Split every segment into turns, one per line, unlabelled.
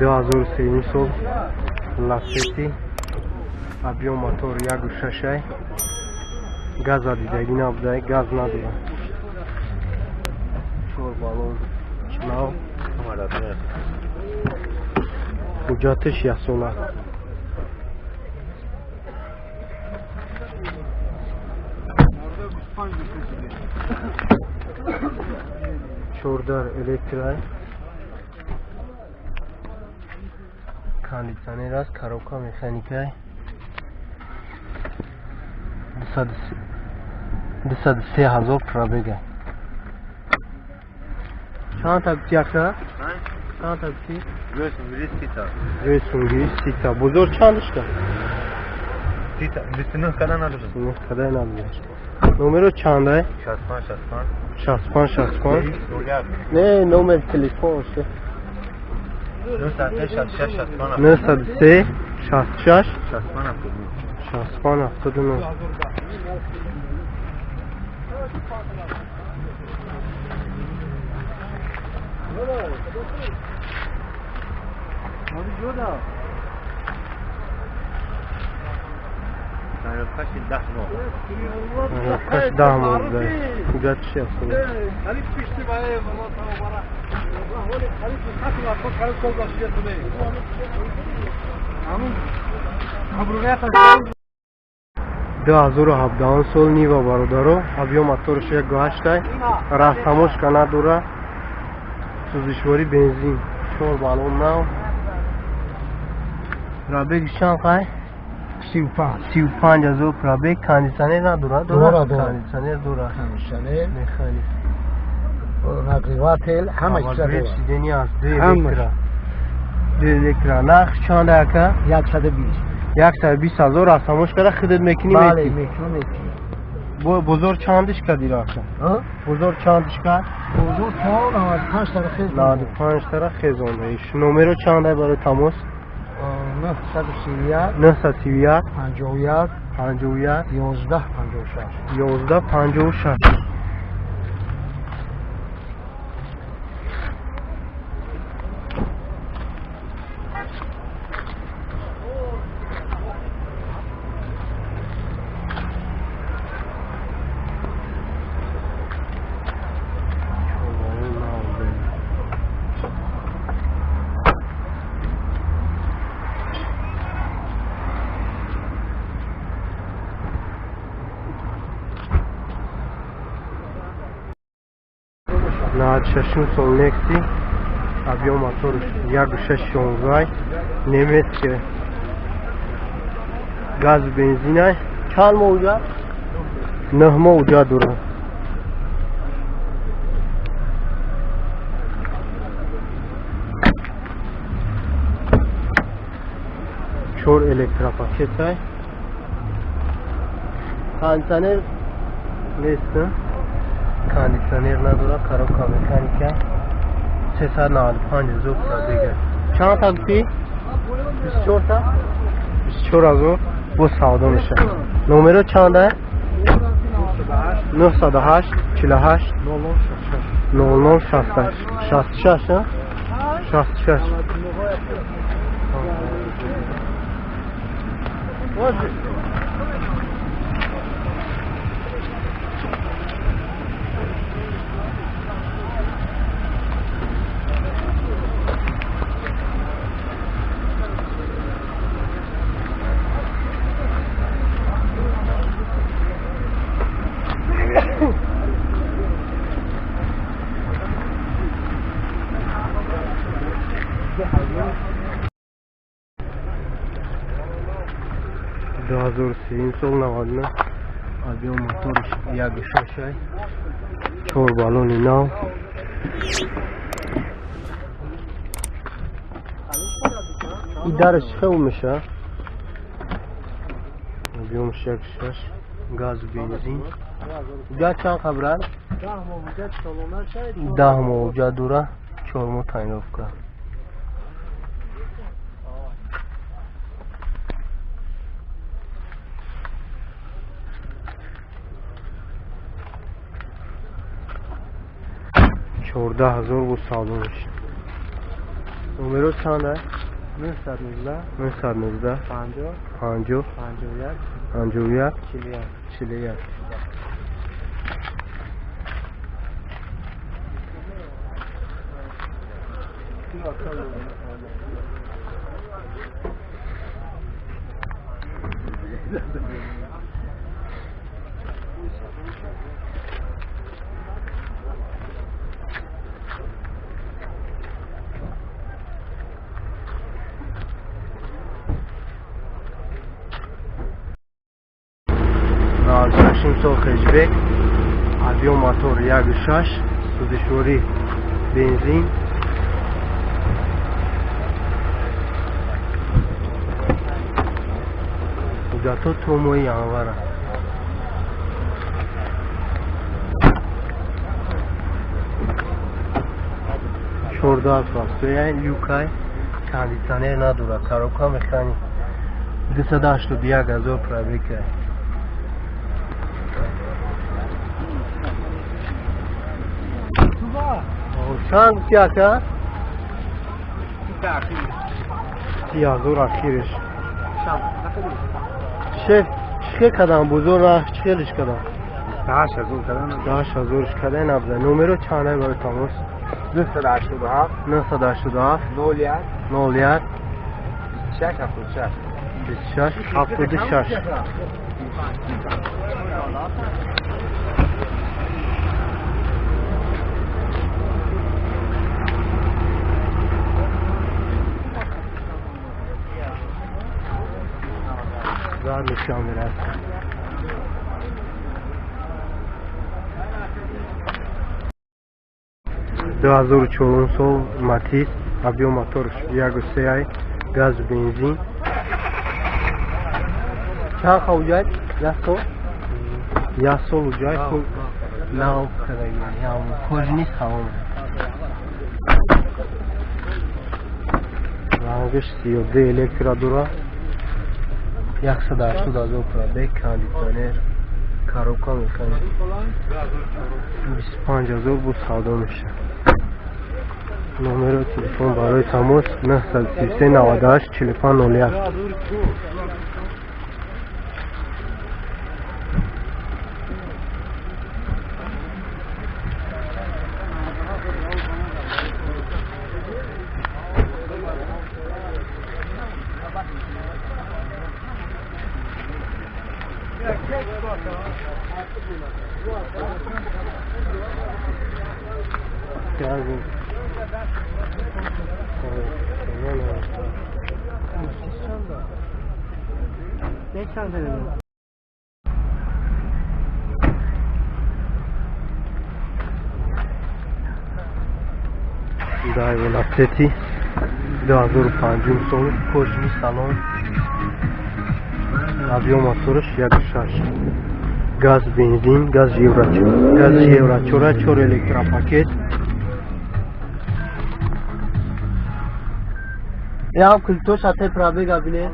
2003 سال لاستی ابیو موتور 1.6 گاز دیدگی نبوده گاز نداره شور بالون چناو حجاتش یاسونا شوردار الکترای کاندیشنر است کاروکا مکانیکای 203,000 پرابگه چند تاکسی اکتا؟ چند تاکسی؟ روی سونگی سیتا بزرگ چندش که؟
29 کده ندارم
29 کده ندارم نومرو چنده؟ 65 65 نه نومر تلفن شه 903 66 65 79 کاش 10 ماه ده کجا چی هست ده 2017 سال نیوا برادرو ابیو موتورش 1.8 رفتموش کنه دوره سوزشواری بنزین شور بالون نو رابگش چند خواهی؟ 35,000 پرابگ کاندیشنر نداره کاندیشنر دوره مکانیک
نقلیوات همه چیز
چیزی است دو الکترا نقش چنده که 120,000 رفتموش کرده خودت میکنی
بله
میکنی بزرگ چندش کردی رفتم بزرگ چندش کرد
بزرگ تا 95 تا خیز
95 تا خیزونده ایش نمره چنده برای تماس 931 51 51
11 56
11 56 на шашин сол некси ابیو موتورش 1.6 немецкий газ бензина чанд моуҷа 9 моуҷа дура чор электропакетай кондиционер нест кондиционер نداره کاروکا مکانیکه 395,000 پرابگه چند تاکسی؟ 24 تا 24,000 با سودا میشه نمره چنده؟ 908 48 00 66 66 2003 سال نوادنه ابیو موتورش 1.6 چور بالونی نو این درش خیلی میشه ابیومش 1.6 گاز بنزین جا چند خبرن؟ 10 موجه دوره 4 مو تعیین کرد $14,000 bu sağlamış. Numara çanda.
919
919
50
50
51
51
41
41 نازداشتیم سال خجبک آبیو موتور 1.6 سوزشوری بنزین حجتو توموی انوره شورده از راستوی لیوکای کاندیسانر نداره کاروکا میخوانی 281,000 پرابیکه چند کیا که؟ 30,000 آخرش چه کدام بزرگ نه چهلش کدام
10,000 کردن
10,000 کدام نبوده نمرو چانه برای تماس
987
987
01
01
26 76
26 زار نشان میرسه دو هزار و چهارم سال ماتیس آبیو موتورش 1.3 گاز بنزین چند خوجای؟ یک سال وجای خوب ناو کرده یا کج نیست خوام رنگش 32 الکترا دورا 180,000 پرابیک کاندیسانر کاروکا میخوانی 25,000 بود سودا میشه نمرو تلفن برای تماس 933 98 45 01 دایولا ستی 2005 سال کجنی سالن آبیو موتورش 1.6 گاز بنزین گاز ژیوراچورا 4 الکترا پاکت یا کلتو সাথে پرابیگا بینه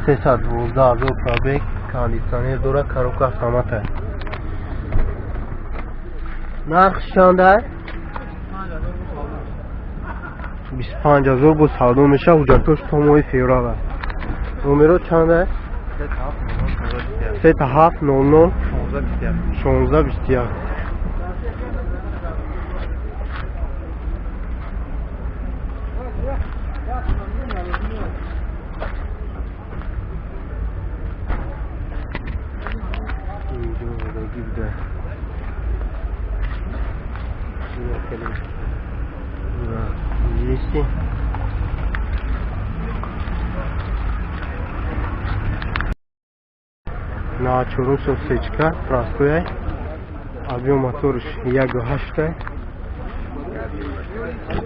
سه ساعت 12,000 پرابیگ کاندیسانر داره کاروکا سامته نرخ شانده 25,000 بود سودا میشه حجتش توموی فیورا نمرو چنده 3700 16 21 Есть. На чорусу сечка простой. Объем мотора 1.8.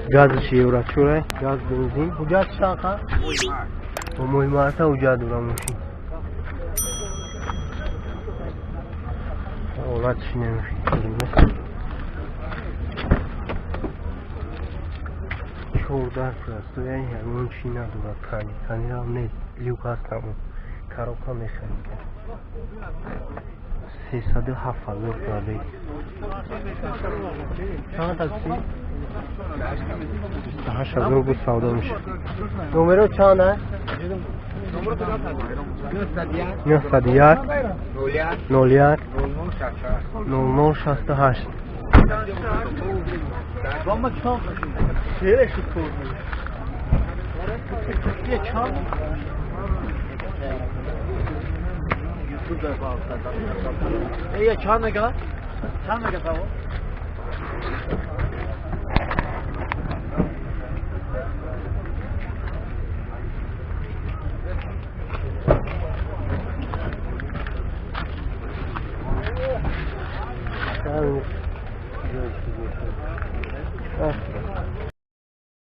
Газ ژیوراچور газ бензин. Уҷад шаха? Умой марта уҷад урамуши. Олатш немиши. Чордар простой, همون چی نداره کانی هم نیست لیوک هستم коробка механика 307,000 пробег. چند تاکسی؟ 28,000 بود سودا میشه. نمره چند است؟ 901 01 9968.
یه چند نگاه؟ چند نگاه سوا؟
Güzel.